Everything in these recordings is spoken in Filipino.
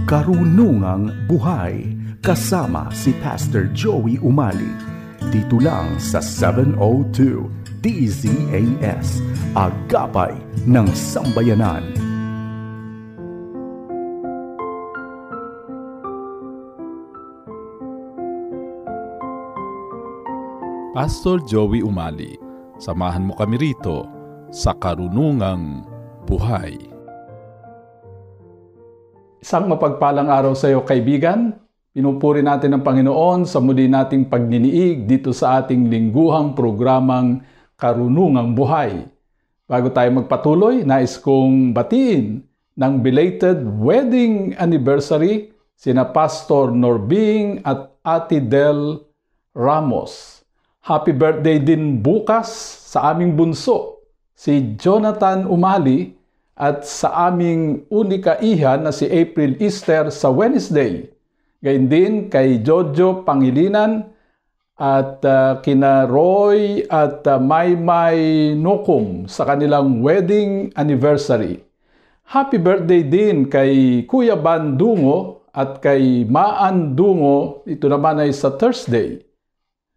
Karunungang Buhay kasama si Pastor Joey Umali. Dito lang sa 702 DZAS, Agapay ng Sambayanan. Pastor Joey Umali, samahan mo kami rito sa Karunungang Buhay. Isang mapagpalang araw sa iyo, kaibigan. Pinupuri natin ang Panginoon sa muli nating pagniniig dito sa ating lingguhang programang Karunungang Buhay. Bago tayo magpatuloy, nais kong batiin ng belated wedding anniversary sina Pastor Norbing at Ate Del Ramos. Happy birthday din bukas sa aming bunso, si Jonathan Umali, at sa aming unika iha na si April Easter sa Wednesday. Gayun din kay Jojo Pangilinan at kina Roy at Maymay Nukum sa kanilang wedding anniversary. Happy birthday din kay Kuya Ban Dungo at kay Maan Dungo, ito naman ay sa Thursday.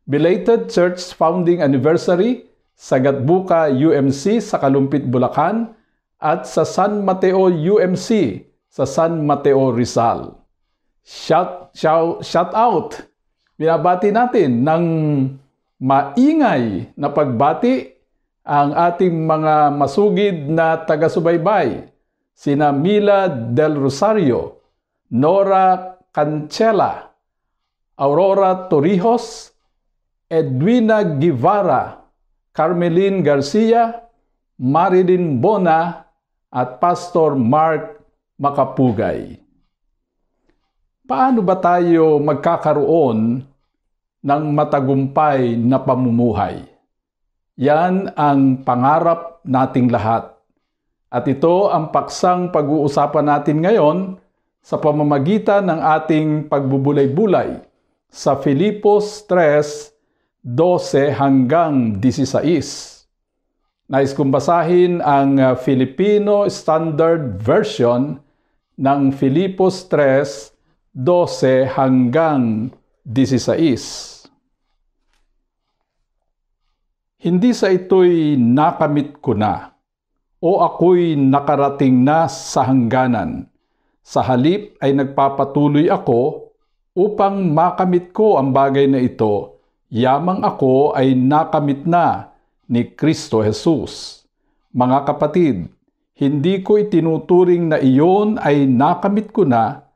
Belated Church Founding Anniversary sa Gatbuka UMC sa Kalumpit, Bulacan, at sa San Mateo UMC sa San Mateo, Rizal. Shout out! Binabati natin ng maingay na pagbati ang ating mga masugid na taga-subaybay, sina Mila Del Rosario, Nora Cancela, Aurora Torrijos, Edwina Guevara, Carmelin Garcia, Marilyn Bona, at Pastor Mark Makapugay. Paano ba tayo magkakaroon ng matagumpay na pamumuhay? Yan ang pangarap nating lahat. At ito ang paksang pag-uusapan natin ngayon sa pamamagitan ng ating pagbubulay-bulay sa Filipos 3:12 hanggang 16. Nais kong basahin ang Filipino Standard Version ng Filipos 3:12 hanggang 16. Hindi sa ito'y nakamit ko na, o ako'y nakarating na sa hangganan. Sa halip ay nagpapatuloy ako upang makamit ko ang bagay na ito, yamang ako ay nakamit na ni Kristo Jesus. Mga kapatid, hindi ko itinuturing na iyon ay nakamit ko na,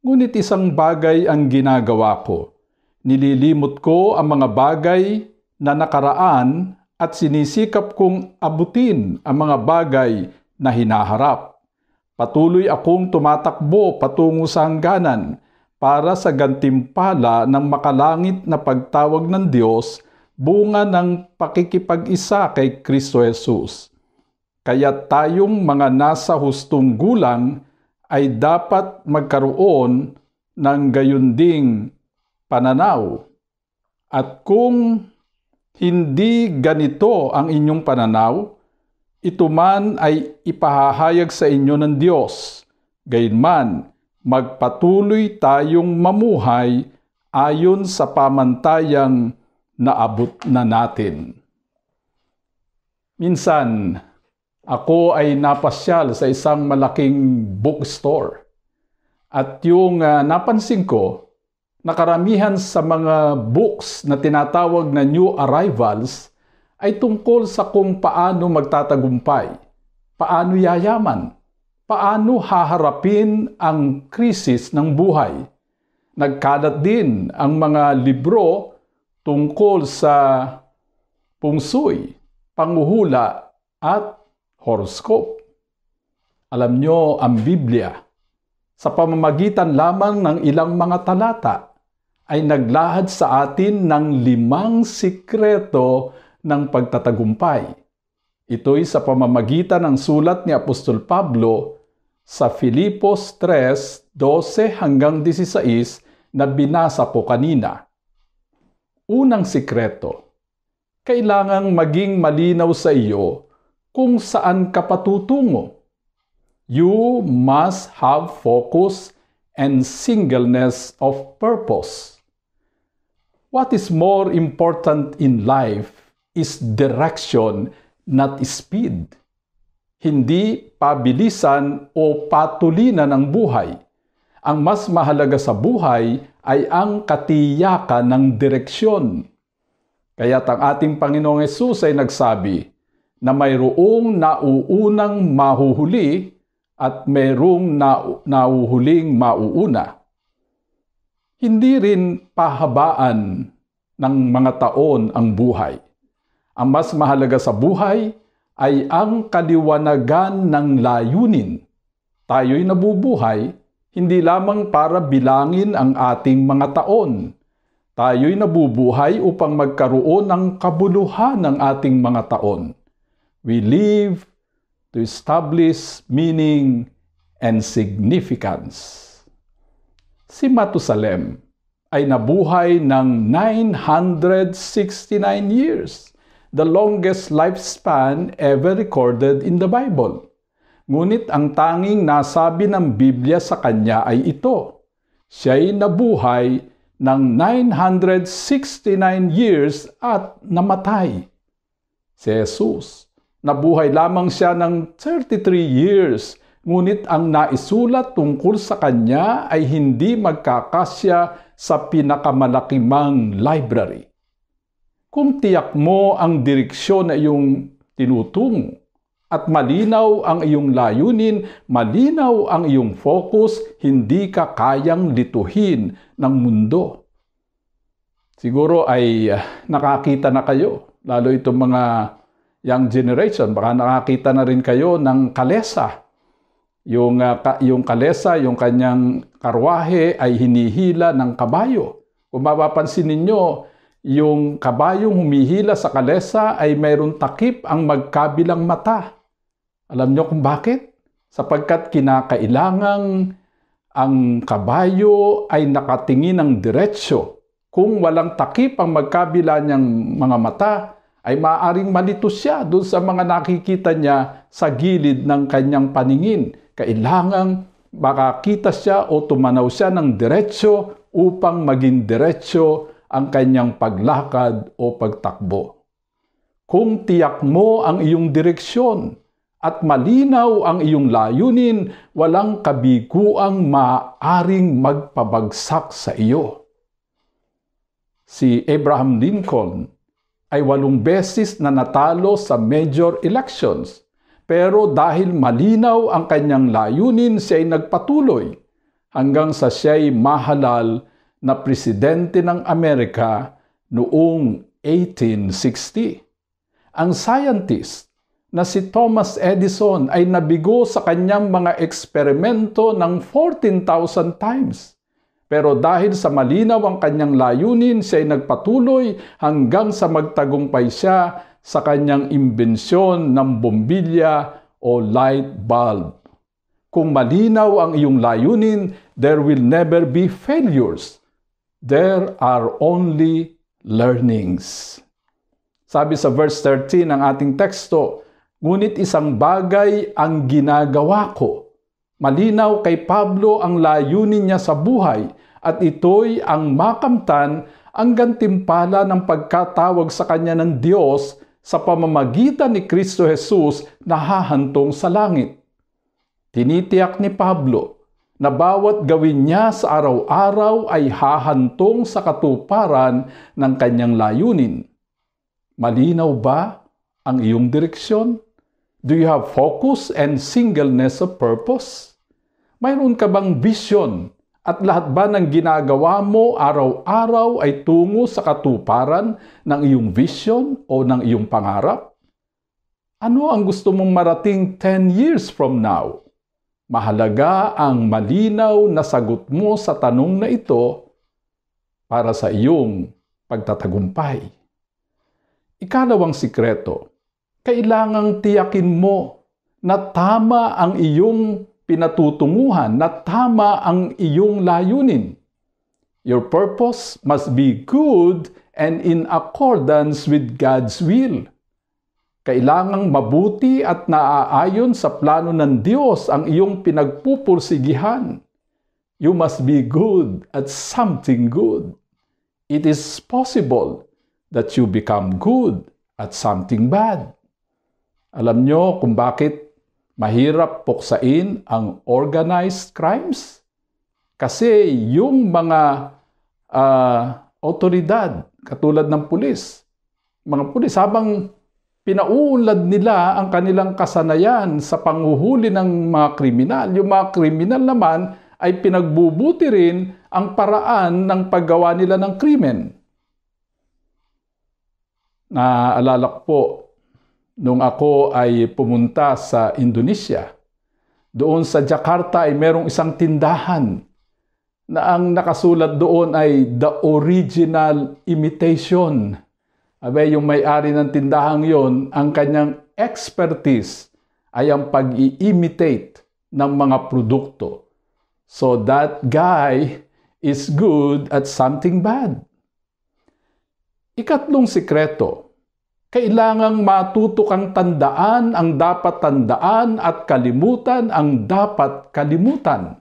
ngunit isang bagay ang ginagawa ko. Nililimot ko ang mga bagay na nakaraan at sinisikap kong abutin ang mga bagay na hinaharap. Patuloy akong tumatakbo patungo sa hangganan para sa gantimpala ng makalangit na pagtawag ng Diyos, bunga ng pakikipag-isa kay Kristo Jesus. Kaya tayong mga nasa hustong gulang ay dapat magkaroon ng gayunding pananaw. At kung hindi ganito ang inyong pananaw, ito man ay ipahahayag sa inyo ng Diyos. Gayunman, magpatuloy tayong mamuhay ayon sa pamantayang naabot na natin. Minsan, ako ay napasyal sa isang malaking bookstore. At yung napansin ko, nakaramihan sa mga books na tinatawag na new arrivals ay tungkol sa kung paano magtatagumpay, paano yayaman, paano haharapin ang krisis ng buhay. Nagkalat din ang mga libro tungkol sa pungsoy, panghuhula at horoscope. Alam nyo, ang Biblia, sa pamamagitan lamang ng ilang mga talata, ay naglahad sa atin ng 5 sikreto ng pagtatagumpay. Ito'y sa pamamagitan ng sulat ni Apostol Pablo sa Filipos 3:12 hanggang 16 na binasa ko kanina. Unang sikreto, kailangang maging malinaw sa iyo kung saan ka patutungo. You must have focus and singleness of purpose. What is more important in life is direction, not speed. Hindi pabilisan o patulinan ng buhay. Ang mas mahalaga sa buhay ay ang katiyakan ng direksyon. Kaya't ang ating Panginoong Hesus ay nagsabi na mayroong nauunang mahuhuli at mayroong nauhuling mauuna. Hindi rin pahabaan ng mga taon ang buhay. Ang mas mahalaga sa buhay ay ang kaliwanagan ng layunin. Tayo'y nabubuhay hindi lamang para bilangin ang ating mga taon. Tayo'y nabubuhay upang magkaroon ng kabuluhan ng ating mga taon. We live to establish meaning and significance. Si Matusalem ay nabuhay ng 969 years, the longest lifespan ever recorded in the Bible. Ngunit ang tanging nasabi ng Biblia sa kanya ay ito. Siya'y nabuhay ng 969 years at namatay. Si Jesus, nabuhay lamang siya ng 33 years, ngunit ang naisulat tungkol sa kanya ay hindi magkakasya sa pinakamalakimang library. Kung tiyak mo ang direksyon na iyong tinutungo at malinaw ang iyong layunin, malinaw ang iyong focus, hindi ka kayang lituhin ng mundo. Siguro ay nakakita na kayo, lalo itong mga young generation, baka nakakita na rin kayo ng kalesa. Yung kalesa, yung kanyang karwahe ay hinihila ng kabayo. Kung mapapansin ninyo, yung kabayong humihila sa kalesa ay mayroon takip ang magkabilang mata. Alam nyo kung bakit? Sapagkat kinakailangang ang kabayo ay nakatingin ng diretsyo. Kung walang takip ang magkabila niyang mga mata, ay maaaring malito siya doon sa mga nakikita niya sa gilid ng kanyang paningin. Kailangang makakita siya o tumanaw siya ng diretsyo upang maging diretsyo ang kanyang paglakad o pagtakbo. Kung tiyak mo ang iyong direksyon at malinaw ang iyong layunin, walang kabiguang maaaring magpabagsak sa iyo. Si Abraham Lincoln ay 8 beses na natalo sa major elections. Pero dahil malinaw ang kanyang layunin, siya ay nagpatuloy hanggang sa siya'y mahalal na presidente ng Amerika noong 1860. Ang scientist na si Thomas Edison ay nabigo sa kanyang mga eksperimento ng 14,000 times. Pero dahil sa malinaw ang kanyang layunin, siya ay nagpatuloy hanggang sa magtagumpay siya sa kanyang imbensyon ng bombilya o light bulb. Kung malinaw ang iyong layunin, there will never be failures. There are only learnings. Sabi sa verse 13 ng ating teksto, ngunit isang bagay ang ginagawa ko. Malinaw kay Pablo ang layunin niya sa buhay at ito'y ang makamtan ang gantimpala ng pagkatawag sa kanya ng Diyos sa pamamagitan ni Kristo Jesus na hahantong sa langit. Tinitiyak ni Pablo na bawat gawin niya sa araw-araw ay hahantong sa katuparan ng kanyang layunin. Malinaw ba ang iyong direksyon? Do you have focus and singleness of purpose? Mayroon ka bang vision? At lahat ba ng ginagawa mo araw-araw ay tungo sa katuparan ng iyong vision o ng iyong pangarap? Ano ang gusto mong marating 10 years from now? Mahalaga ang malinaw na sagot mo sa tanong na ito para sa iyong pagtatagumpay. Ikalawang sikreto, kailangang tiyakin mo na tama ang iyong pinatutunguhan, na tama ang iyong layunin. Your purpose must be good and in accordance with God's will. Kailangang mabuti at naaayon sa plano ng Diyos ang iyong pinagpupursigihan. You must be good at something good. It is possible that you become good at something bad. Alam nyo kung bakit mahirap puksain ang organized crimes? Kasi yung mga otoridad, katulad ng pulis, mga pulis, habang pinauunlad nila ang kanilang kasanayan sa panghuhuli ng mga kriminal, yung mga kriminal naman ay pinagbubuti rin ang paraan ng paggawa nila ng krimen. Naalala ko po, nung ako ay pumunta sa Indonesia, doon sa Jakarta ay merong isang tindahan na ang nakasulat doon ay The Original Imitation. Abay, yung may-ari ng tindahang yon, ang kanyang expertise ay ang pag-i-imitate ng mga produkto. So that guy is good at something bad. Ikatlong sikreto, kailangang matuto kang tandaan ang dapat tandaan at kalimutan ang dapat kalimutan.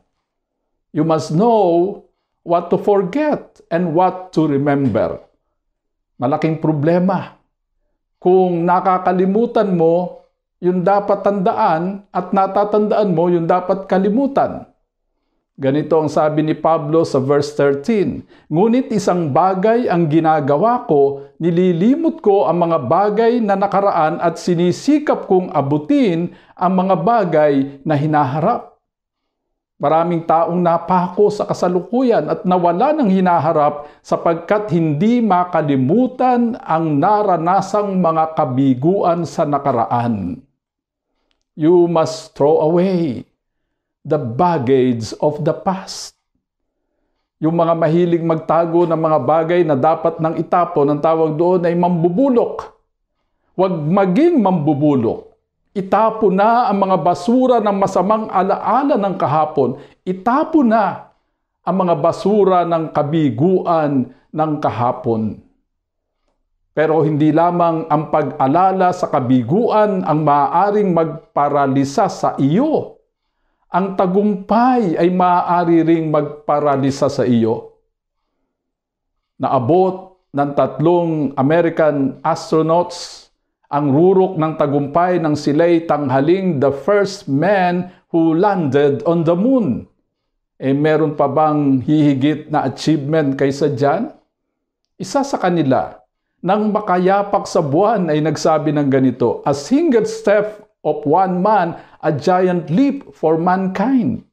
You must know what to forget and what to remember. Malaking problema kung nakakalimutan mo yung dapat tandaan at natatandaan mo yung dapat kalimutan. Ganito ang sabi ni Pablo sa verse 13, "Ngunit isang bagay ang ginagawa ko, nililimot ko ang mga bagay na nakaraan at sinisikap kong abutin ang mga bagay na hinaharap." Maraming taong napako sa kasalukuyan at nawala ng hinaharap sapagkat hindi makalimutan ang naranasang mga kabiguan sa nakaraan. You must throw away the baggage of the past. Yung mga mahilig magtago ng mga bagay na dapat nang itapon, ang tawag doon ay mambubulok. Huwag maging mambubulok. Itapon na ang mga basura ng masamang alaala ng kahapon. Itapon na ang mga basura ng kabiguan ng kahapon. Pero hindi lamang ang pag-alala sa kabiguan ang maaaring magparalisa sa iyo. Ang tagumpay ay maaari ring magparalisa sa iyo. Naabot ng 3 American astronauts ang rurok ng tagumpay nang sila'y tanghaling the first man who landed on the moon. Meron pa bang hihigit na achievement kaysa dyan? Isa sa kanila, nang makayapak sa buwan ay nagsabi ng ganito, "A single step of one man, a giant leap for mankind."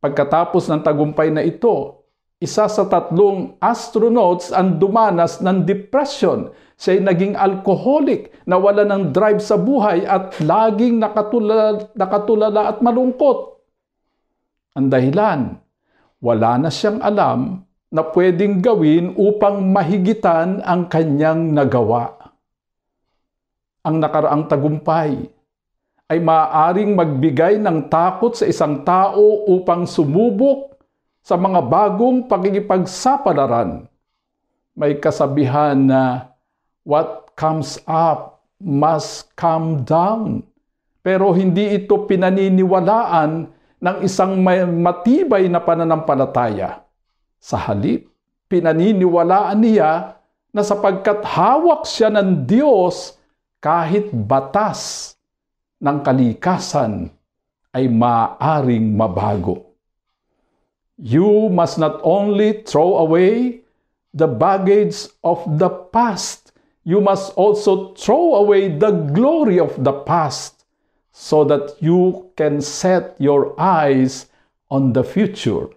Pagkatapos ng tagumpay na ito, isa sa 3 astronauts ang dumanas ng depression. Siya'y naging alcoholic, nawala ng drive sa buhay at laging nakatulala at malungkot. Ang dahilan, wala na siyang alam na pwedeng gawin upang mahigitan ang kanyang nagawa. Ang nakaraang tagumpay ay maaaring magbigay ng takot sa isang tao upang sumubok sa mga bagong pakikipagsapalaran. May kasabihan na, "What comes up must come down." Pero hindi ito pinaniniwalaan ng isang matibay na pananampalataya. Sa halip, pinaniniwalaan niya na sapagkat hawak siya ng Diyos, kahit batas ng kalikasan ay maaaring mabago. You must not only throw away the baggage of the past, you must also throw away the glory of the past so that you can set your eyes on the future.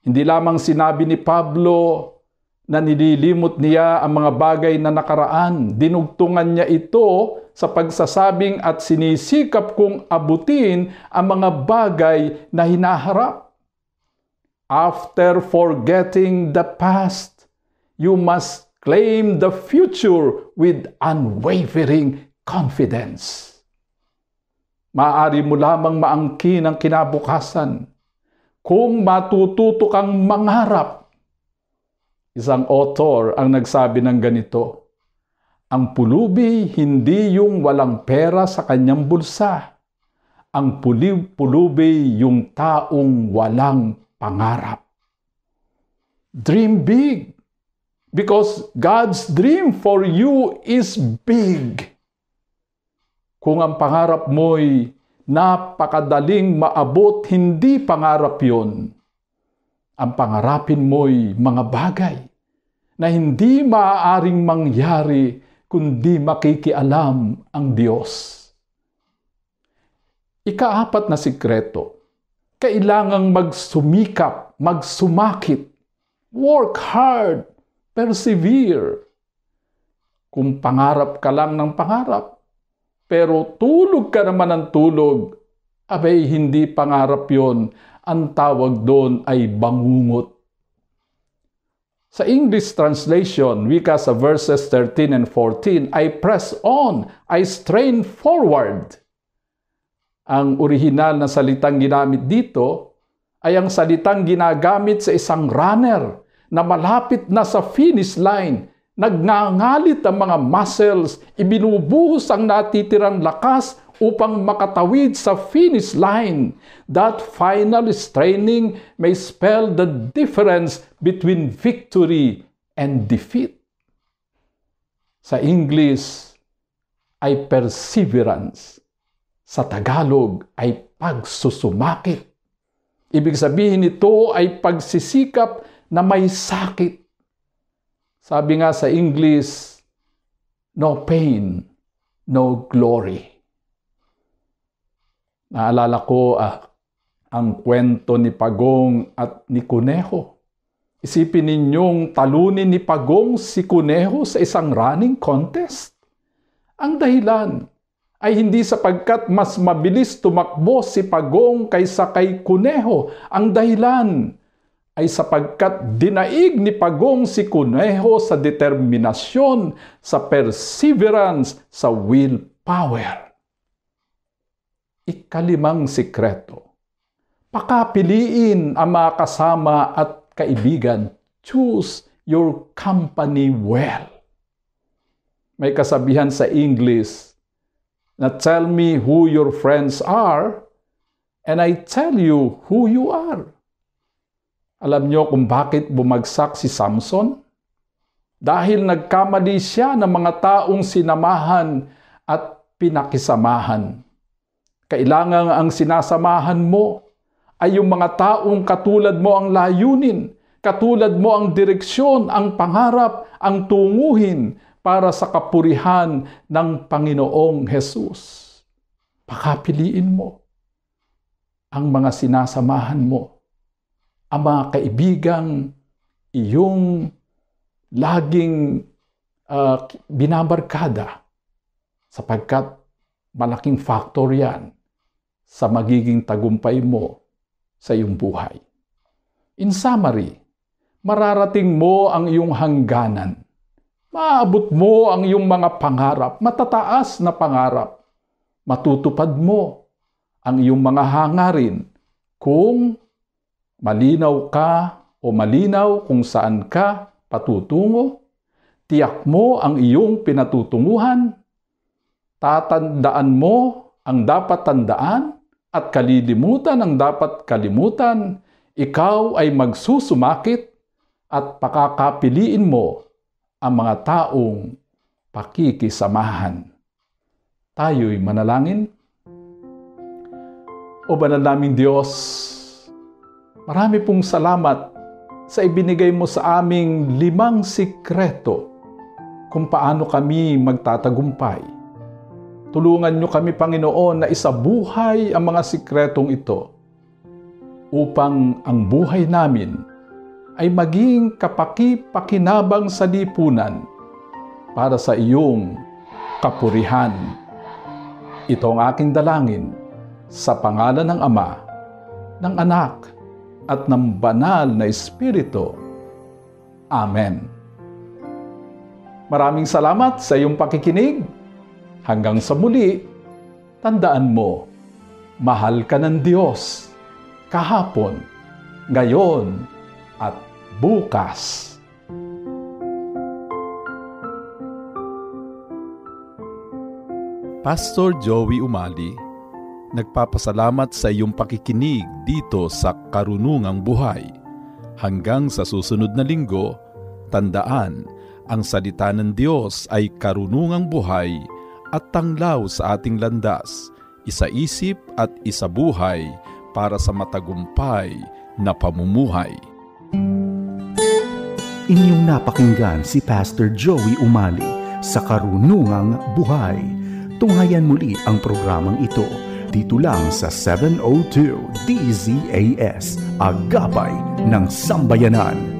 Hindi lamang sinabi ni Pablo na nililimot niya ang mga bagay na nakaraan. Dinugtungan niya ito sa pagsasabing at sinisikap kong abutin ang mga bagay na hinaharap. After forgetting the past, you must claim the future with unwavering confidence. Maaari mo lamang maangkin ang kinabukasan kung matututo kang mangarap. Isang author ang nagsabi ng ganito, "Ang pulubi hindi yung walang pera sa kanyang bulsa. ang pulubi yung taong walang pangarap. Dream big, because God's dream for you is big. Kung ang pangarap mo'y napakadaling maabot, hindi pangarap yon. Ang pangarapin mo'y mga bagay na hindi maaaring mangyari kundi makikialam ang Diyos. Ika-4 na sikreto, kailangang magsumikap, magsumakit, work hard, persevere. Kung pangarap ka lang ng pangarap, pero tulog ka naman ng tulog, abay hindi pangarap yon. Ang tawag doon ay bangungot. Sa English translation, wika sa verses 13 and 14, I press on, I strain forward. Ang orihinal na salitang ginamit dito ay ang salitang ginagamit sa isang runner na malapit na sa finish line. Nagngangalit ang mga muscles, ibinubuhos ang natitirang lakas upang makatawid sa finish line. That final straining may spell the difference between victory and defeat. Sa English ay perseverance. Sa Tagalog ay pagsusumakit. Ibig sabihin nito ay pagsisikap na may sakit. Sabi nga sa English, no pain, no glory. Naalala ko ang kwento ni Pagong at ni Kuneho. Isipin ninyong talunin ni Pagong si Kuneho sa isang running contest. Ang dahilan ay hindi sapagkat mas mabilis tumakbo si Pagong kaysa kay Kuneho. Ang dahilan ay sapagkat dinaig ni Pagong si Kuneho sa determinasyon, sa perseverance, sa willpower. Ika-5 sikreto. Pakapiliin ang mga kasama at kaibigan. Choose your company well. May kasabihan sa English na tell me who your friends are and I tell you who you are. Alam niyo kung bakit bumagsak si Samson? Dahil nagkamali siya ng mga taong sinamahan at pinakisamahan. Kailangan ang sinasamahan mo ay yung mga taong katulad mo ang layunin, katulad mo ang direksyon, ang pangarap, ang tunguhin para sa kapurihan ng Panginoong Hesus. Pakapiliin mo ang mga sinasamahan mo, ang mga kaibigang iyong laging binabarkada, sapagkat malaking factor yan sa magiging tagumpay mo sa iyong buhay. In summary, mararating mo ang iyong hangganan. Maabot mo ang iyong mga pangarap, matataas na pangarap. Matutupad mo ang iyong mga hangarin kung malinaw ka o malinaw kung saan ka patutungo. Tiyak mo ang iyong pinatutunguhan. Tatandaan mo ang dapat tandaan at kalilimutan ang dapat kalimutan. Ikaw ay magsusumakit at pakakapiliin mo ang mga taong pakikisamahan. Tayo'y manalangin. O banal naming Diyos, marami pong salamat sa ibinigay mo sa aming 5 sikreto kung paano kami magtatagumpay. Tulungan niyo kami, Panginoon, na isabuhay ang mga sikretong ito upang ang buhay namin ay maging kapaki-pakinabang sa lipunan para sa iyong kapurihan. Ito ang aking dalangin sa pangalan ng Ama, ng Anak, at ng Banal na Espiritu. Amen. Maraming salamat sa iyong pakikinig. Hanggang sa muli, tandaan mo, mahal ka ng Diyos kahapon, ngayon, at bukas. Pastor Joey Umali, nagpapasalamat sa iyong pakikinig dito sa Karunungang Buhay. Hanggang sa susunod na linggo, tandaan, ang salita ng Diyos ay karunungang buhay at tanglaw sa ating landas, isa-isip at isabuhay para sa matagumpay na pamumuhay. Inyong napakinggan si Pastor Joey Umali sa Karunungang Buhay. Tunghayan muli ang programang ito dito lang sa 702 DZAS, Agapay ng Sambayanan.